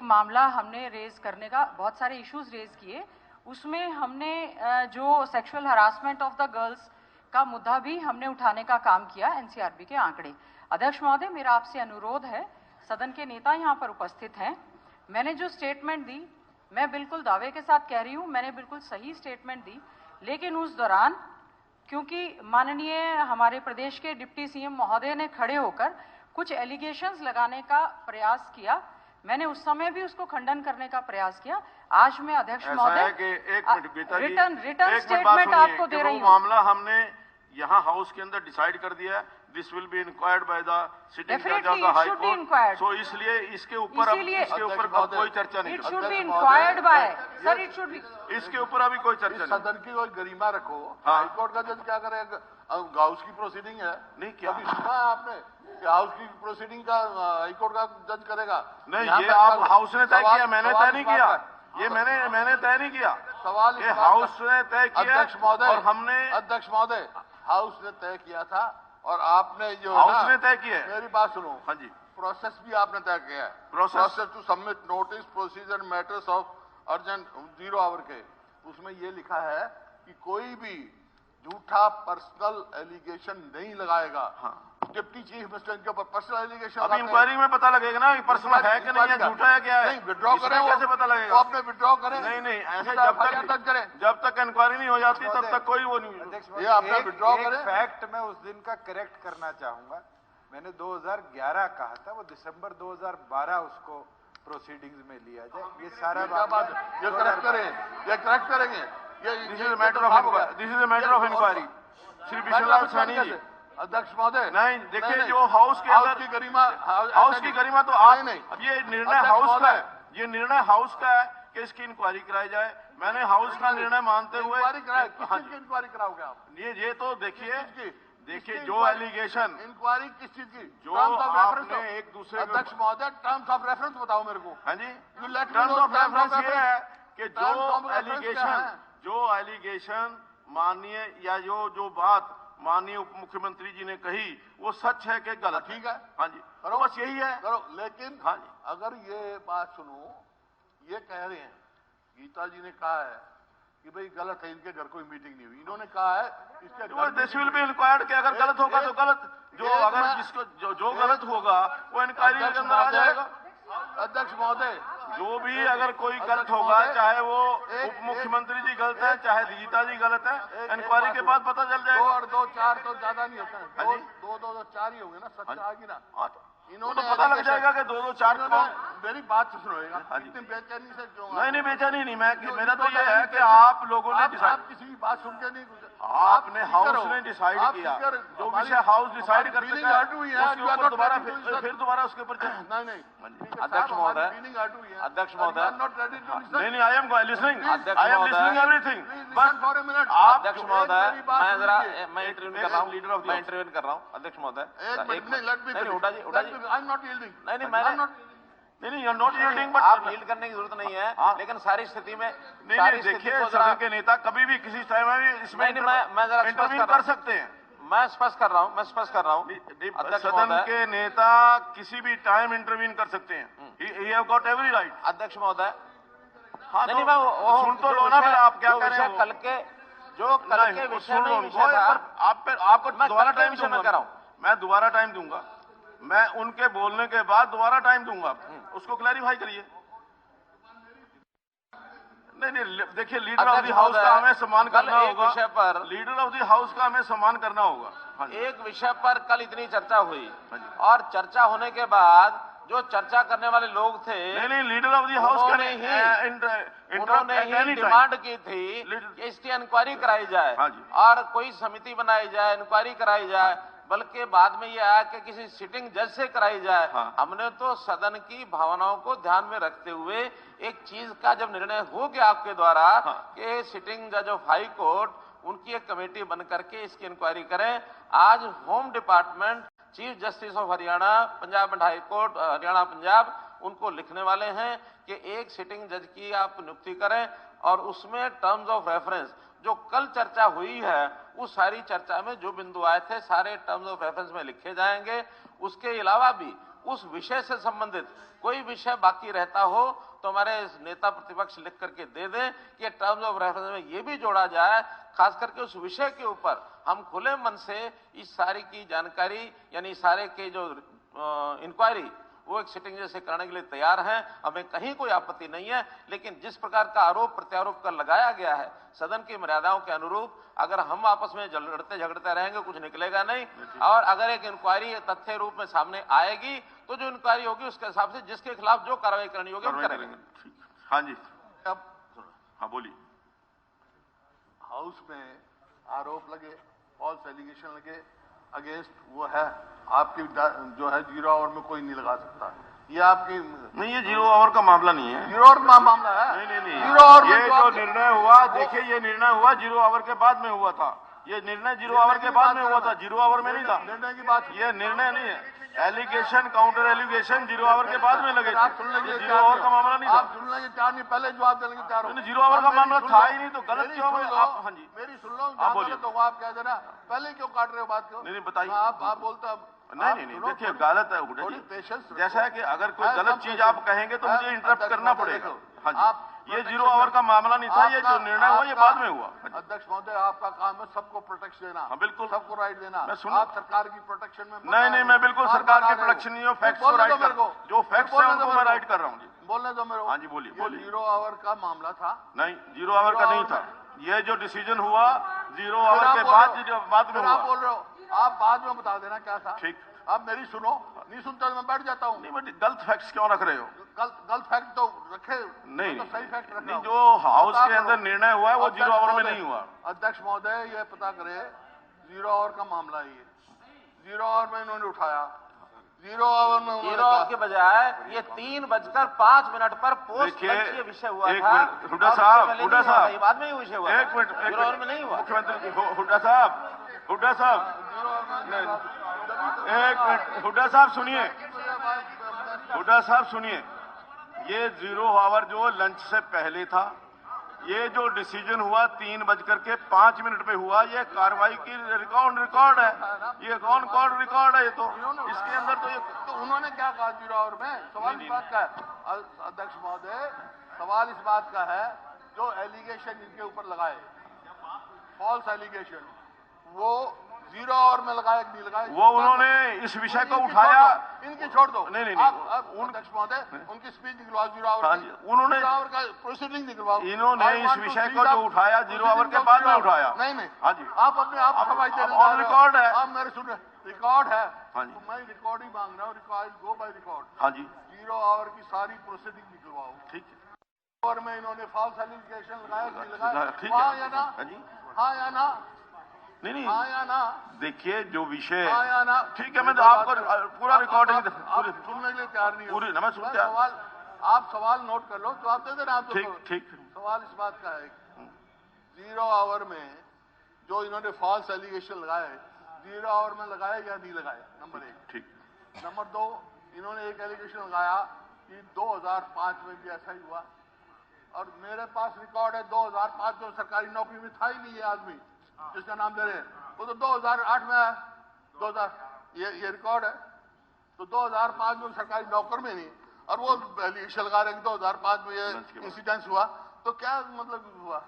मामला हमने रेज करने का, बहुत सारे इश्यूज रेज किए, उसमें हमने जो sexual harassment of the girls का मुद्दा भी हमने उठाने का काम किया, एनसीआरबी के आंकड़े। अध्यक्ष महोदय, मेरा आपसे अनुरोध है, सदन के नेता यहाँ पर उपस्थित हैं, मैंने जो स्टेटमेंट दी, मैं बिल्कुल दावे के साथ कह रही हूँ, मैंने बिल्कुल सही स्टेटमेंट दी, लेकिन उस दौरान क्योंकि माननीय हमारे प्रदेश के डिप्टी सीएम महोदय ने खड़े होकर कुछ एलिगेशंस लगाने का प्रयास किया, मैंने उस समय भी उसको खंडन करने का प्रयास किया। आज मैं अध्यक्ष महोदय रिटर्न स्टेटमेंट आपको दे रही हूँ। मामला हमने यहाँ हाउस के अंदर डिसाइड कर दिया है, this will be inquired by the sitting जज of the high court. So इसलिए इसके ऊपर कोई चर्चा नहीं, it should be inquired by, sir it should be, इसके ऊपर अभी कोई चर्चा नहीं। सदन की कोई गरिमा रखो। हाई कोर्ट का जज क्या करेगा? हाउस की प्रोसीडिंग है, नहीं क्या अभी सुना है आपने कि हाउस की प्रोसीडिंग का हाई कोर्ट का जज करेगा? नहीं, ये आप हाउस ने तय किया, मैंने तय नहीं किया, ये मैंने तय नहीं किया। सवाल ये हाउस ने तय किया। अध्यक्ष महोदय, और हमने अध्यक्ष महोदय, हाउस ने तय किया था और आपने जो हाउस ने तय किया। मेरी बात सुनो। हाँ जी, प्रोसेस भी आपने तय किया है। Process to submit notice procedure matters of urgent 0 hour के, उसमें ये लिखा है कि कोई भी झूठा पर्सनल एलिगेशन नहीं लगाएगा। हाँ, डिप्टी चीफ मिनिस्टर के ऊपर पर्सनल एलिगेशन अभी इंक्वायरी में पता लगेगा ना, पर्सनल है कि नहीं है, झूठा है क्या है। नहीं, विड्रॉ करें, कैसे पता लगेगा? वो आपने विड्रॉ करें। नहीं, ऐसे जब तक इंक्वायरी नहीं हो जाती तब तक कोई वो नहीं। ये आपने विड्रॉ करें। फैक्ट मैं उस दिन का करेक्ट करना चाहूंगा, मैंने 2011 कहा था, वो दिसंबर 2012 उसको प्रोसीडिंग्स में लिया जाए। ये सारा बात ये करेक्ट करेंगे। This is a matter of inquiry. Shri Vishwanath Saini ji, अध्यक्ष महोदय, नहीं देखिए, जो हाउस के अंदर हाउस की गरिमा तो आप नहीं, अब ये निर्णय हाउस का है, ये निर्णय हाउस का है कि इसकी इंक्वायरी कराई जाए। मैंने हाउस का निर्णय मानते हुए इंक्वायरी कराओगे आप? ये तो देखिए जो एलिगेशन, इंक्वायरी किस चीज की? जो आपने एक दूसरे, अध्यक्ष महोदय, टर्म्स ऑफ रेफरेंस बताओ मेरे को। हाँ जी, टर्म्स ऑफ रेफरेंस ये है कि जो एलिगेशन माननीय या जो बात माननीय उप मुख्यमंत्री जी ने कही वो सच है कि गलत? ठीक है, हाँ जी, करो, बस यही है, करो। लेकिन हाँ जी, अगर ये बात सुनो, ये कह रहे हैं, गीता जी ने कहा है कि भाई गलत है, इनके घर कोई मीटिंग नहीं हुई, इन्होंने कहा है इसके घर दिस विल बी इंक्वायर्ड कि अगर गलत होगा तो गलत, अगर जिसको जो गलत होगा वो इंक्वायरी के अंदर आ जाएगा। अध्यक्ष महोदय, जो भी अगर कोई गलत होगा, चाहे वो उप मुख्यमंत्री जी गलत है, चाहे गीता जी गलत है, इंक्वायरी के बाद पता चल जाएगा। 2 और 2 4 तो ज्यादा नहीं होता है, 2 4 ही होंगे ना, सच आएगी ना। इन्होंने तो पता लग जाएगा कि 2 4 मेरी बात सुनिएगा, इतनी बेचैनी से क्यों? नहीं, बेचैनी नहीं, मेरा तो ये है कि आप लोगों ने डिसाइड, किसी की बात सुन के नहीं, आपने हाउस ने डिसाइड किया, जो विषय हाउस डिसाइड कर सकता है उसके ऊपर दोबारा फिर दोबारा उसके ऊपर नहीं। अध्यक्ष महोदय, अध्यक्ष महोदय, नहीं, I am listening, I am listening everything, बस फॉर ए मिनट। अध्यक्ष महोदय, मैं इंटरव्यू कर रहा हूँ, मैं इंटरव्यू कर रहा हूँ। अध्यक्ष महोदय, नहीं, you are not yielding, but आप यील्ड करने की जरूरत नहीं है, लेकिन सारी स्थिति में नहीं, देखिए, सदन के नेता कभी भी किसी टाइम में इसमें मैं जरा इंटरव्यू कर सकते हैं। मैं स्पष्ट कर रहा हूँ, सदन के नेता किसी भी टाइम इंटरव्यू कर सकते हैं, he have got every right. अध्यक्ष महोदय, हाँ, नहीं, मैं सुन तो लो ना, फिर आप क्या कह रहे हैं? कल के विषय में आपको दोबारा टाइम दूंगा, मैं दोबारा टाइम दूंगा, मैं उनके बोलने के बाद दोबारा टाइम दूंगा, उसको क्लैरिफाई करिए। नहीं, देखिए, लीडर ऑफ द हाउस का हमें सम्मान करना होगा, विषय पर लीडर ऑफ द हाउस का हमें सम्मान करना होगा। हाँ, एक विषय पर कल इतनी चर्चा हुई और चर्चा होने के बाद जो चर्चा करने वाले लोग थे, नहीं, लीडर ऑफ द हाउस उन्होंने ही डिमांड की थी कि इसकी इंक्वायरी कराई जाए और कोई समिति बनाई जाए, इंक्वायरी कराई जाए, बल्कि बाद में यह आया कि किसी सिटिंग जज से कराई जाए। हमने तो सदन की भावनाओं को ध्यान में रखते हुए एक चीज का जब निर्णय हो गया आपके द्वारा कि सिटिंग जज ऑफ हाई कोर्ट, उनकी एक कमेटी बन करके इसकी इंक्वायरी करें। आज home department, chief justice of Haryana, Punjab and high court Haryana Punjab, उनको लिखने वाले हैं कि एक सिटिंग जज की आप नियुक्ति करें और उसमें टर्म्स ऑफ रेफरेंस जो कल चर्चा हुई है, उस सारी चर्चा में जो बिंदु आए थे सारे टर्म्स ऑफ रेफरेंस में लिखे जाएंगे। उसके अलावा भी उस विषय से संबंधित कोई विषय बाकी रहता हो तो हमारे नेता प्रतिपक्ष लिख करके दे दें कि टर्म्स ऑफ रेफरेंस में ये भी जोड़ा जाए, खास करके उस विषय के ऊपर हम खुले मन से इस सारी की जानकारी यानी सारे के जो इंक्वायरी वो एक सिटिंग जैसे करने के लिए तैयार हैं। हमें कहीं कोई आपत्ति नहीं है, लेकिन जिस प्रकार का आरोप प्रत्यारोप कर लगाया गया है सदन की मर्यादाओं के अनुरूप, अगर हम आपस में लड़ते झगड़ते रहेंगे कुछ निकलेगा नहीं। और अगर एक इंक्वायरी तथ्य रूप में सामने आएगी तो जो इंक्वायरी होगी उसके हिसाब से जिसके खिलाफ जो कार्रवाई करनी होगी हम करेंगे। हाँ जी, अब हाँ बोलिए। हाउस में आरोप लगे, फॉल्स एलिगेशन लगे अगेंस्ट वो है आपकी जो है 0 आवर में कोई नहीं लगा सकता। ये आपकी नहीं, ये 0 आवर का मामला नहीं है। 0 आवर का मामला है। नहीं 0 आवर में ये जो निर्णय हुआ, देखिए ये निर्णय हुआ 0 आवर के बाद में हुआ था। ये निर्णय 0 आवर के बाद में हुआ था, 0 आवर में नहीं था। निर्णय की बात, ये निर्णय नहीं है। एलिगेशन काउंटर एलिगेशन 0 आवर के बाद में लगे। आप सुनने के 0 आवर का मामला नहीं था। आप सुनने के तैयार नहीं, पहले जवाब देने के तैयार हो। 0 आवर का मामला था ही नहीं तो गलत क्यों हो? आप हाँ जी मेरी सुन लो, आप बोलिए। तो आप कह देना पहले क्यों काट रहे हो बात को? नहीं बताइए। आप बोलते नहीं, देखिए गलत है हुड्डा जी। जैसा है कि अगर कोई गलत चीज आप कहेंगे तो मुझे इंटरप्ट करना पड़ेगा। हाँ जी, ये 0 आवर का मामला नहीं था। ये जो निर्णय हुआ ये बाद में हुआ। अध्यक्ष महोदय, आपका काम है सबको प्रोटेक्शन देना। हाँ बिल्कुल, सबको राइट देना। आप सरकार की प्रोटेक्शन में नहीं, मैं बिल्कुल सरकार की प्रोटेक्शन नहीं हूँ। फैक्ट्स को राइट कर, जो फैक्ट्स है उनको मैं राइट कर रहा हूँ। बोलने दो मेरे को। हाँ जी बोलिए। 0 आवर का मामला था। नहीं, 0 आवर का नहीं था। ये जो डिसीजन हुआ 0 आवर के बाद में हुआ। आप बोल रहे हो, आप बाद में बता देना क्या था। ठीक, आप मेरी सुनो, नहीं सुनता तो मैं बैठ जाता हूँ। नहीं बट गलत फैक्ट्स क्यों रख रहे हो? गलत फैक्ट तो रखे नहीं, तो सही फैक्ट रखे। नहीं, जो हाउस के अंदर निर्णय हुआ है वो 0 आवर में नहीं हुआ। अध्यक्ष महोदय ये पता करे 0 आवर का मामला है। ये 0 आवर में इन्होंने उठाया। 0 आवर में 0 आवर के बजाय ये 3:05 पर पोस्ट ये विषय हुआ था। हुड्डा साहब बाद में ही विषय हुआ। 1 मिनट, 0 आवर में नहीं हुआ। मुख्यमंत्री हुड्डा साहब 1 मिनट, हुड्डा साहब सुनिए। हुड्डा साहब सुनिए, ये 0 आवर जो लंच से पहले था, ये जो डिसीजन हुआ 3:05 पे हुआ, ये कार्रवाई की रिकॉर्ड है। ये कौन रिकॉर्ड है? ये तो इसके अंदर तो ये तो उन्होंने क्या कहा 0 आवर में? सवाल इस बात का है अध्यक्ष महोदय, सवाल इस बात का है जो एलिगेशन इनके ऊपर लगाए, फॉल्स एलिगेशन, वो 0 आवर में लगाया कि नहीं लगाया? वो उन्होंने इस विषय को उठाया। इनकी छोड़ दो। नहीं, अध्यक्ष महोदय उनकी स्पीच निकलवा 0 आवर। हाँ जी, उन्होंने 0 आवर का प्रोसीडिंग निकलवाओ। इन्होंने इस विषय को जो उठाया 0 आवर के बाद में उठाया। नहीं, हाँ जी, आप अपने आप सफाई दे रहे ऑन रिकॉर्ड है। आप मेरे सुन, रिकॉर्ड है। हाँ जी, तो मैं रिकॉर्ड ही मांग रहा हूँ। रिकॉर्ड गो बाय रिकॉर्ड। हाँ जी, 0 आवर की सारी प्रोसीडिंग निकलवाओ। ठीक है। और में इन्होंने फॉल्स एलिगेशन लगाया कि नहीं लगाया? ठीक हाँ है। या ना? हाँ जी, हाँ या ना? नहीं, हाँ या ना? देखिए जो विषय, हाँ या ना? ठीक है, मैं तो आपको पूरा रिकॉर्डिंग सुनने के लिए तैयार नहीं हो। पूरी मैं सुनता। सवाल आप सवाल नोट कर लो, तो आप दे देना। आप ठीक। सवाल इस बात का है 0 आवर में जो इन्होंने फॉल्स एलिगेशन लगाए 0 आवर में लगाए या नहीं लगाए? नंबर 1। ठीक। नंबर 2, इन्होंने एक एलिगेशन लगाया कि 2005 में भी ऐसा ही हुआ, और मेरे पास रिकॉर्ड है 2005 जो सरकारी नौकरी में था ही नहीं ये आदमी जिसका नाम दे रहे हैं, वो तो 2008 में है। 2000 ये रिकॉर्ड है। तो 2005 में सरकारी नौकर में नहीं, और वो एलिगेशन लगा रहे हैं कि 2005 में ये इंसिडेंस हुआ। तो क्या मतलब हुआ?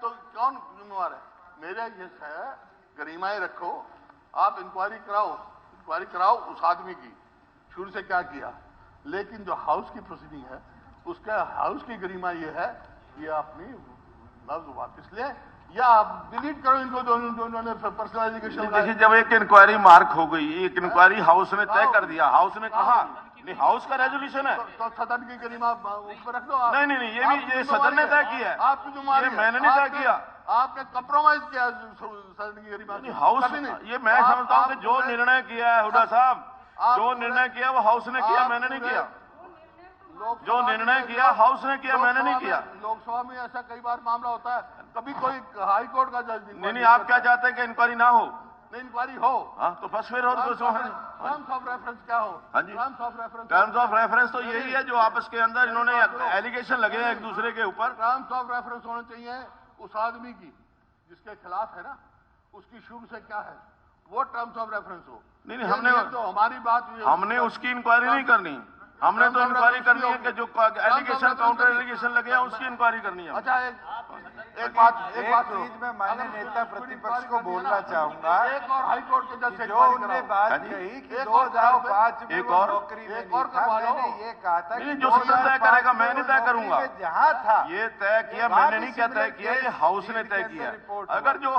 तो कौन जिम्मेवार है? मेरा ये है गरिमाएं रखो, आप इंक्वायरी कराओ उस आदमी की शुरू से क्या किया। लेकिन जो हाउस की प्रोसीडिंग है उसका हाउस की गरिमा ये है कि अपनी लफ्ज वापस ले या आप डिलीट करो इनको दोनों पर्सनल एजुकेशन। देखिए जब एक इंक्वायरी मार्क हो गई, एक इंक्वायरी हाउस ने तय कर दिया, हाउस ने कहा नहीं, हाउस का रेजोल्यूशन है तो सदन की गरिमा उस पर रख दो आप। नहीं, ये सदन ने तय किया है। आपकी जुम्मेदारी, ये मैंने नहीं तय किया। आपने कंप्रोमाइज किया सदन की गरिमा। हाउस ये मैं समझता हूँ कि जो निर्णय किया है हुड्डा साहब, जो निर्णय किया वो हाउस ने किया, मैंने नहीं किया। जो निर्णय किया हाउस ने किया, मैंने नहीं किया। लोकसभा में ऐसा कई बार मामला होता है, कभी कोई हाई कोर्ट का जज नहीं, आप क्या चाहते हैं कि इंक्वायरी ना हो? नहीं, इंक्वायरी हो। हाँ तो बस फिर हो। टर्म्स ऑफ रेफरेंस क्या हो? हाँ जी, टर्म्स ऑफ रेफरेंस तो यही है जो आपस के अंदर इन्होंने एलिगेशन लगे हैं एक दूसरे के ऊपर। टर्म्स ऑफ रेफरेंस होने चाहिए उस आदमी की जिसके खिलाफ है ना, उसकी शुरू से क्या है वो टर्म्स ऑफ रेफरेंस हो। नहीं हमने तो हमारी बात हुई, हमने उसकी इंक्वायरी नहीं करनी, हमने तो इंक्वायरी करनी है कि जो एलिगेशन काउंटर एलिगेशन लगे हैं उसकी इंक्वायरी करनी है। अच्छा एक बात चीज में माननीय नेता प्रतिपक्ष को बोलना चाहूंगा, एक और हाई कोर्ट के जज से जो उनने बात कही कि 2005 में एक वो और नौकरी में एक और नहीं था, करवा लो। मैंने ये कहा था कि जो सदन तय करेगा मैं नहीं तय करूंगा, जहाँ था ये तय किया मैंने नहीं क्या तय किया, ये हाउस ने तय किया। अगर जो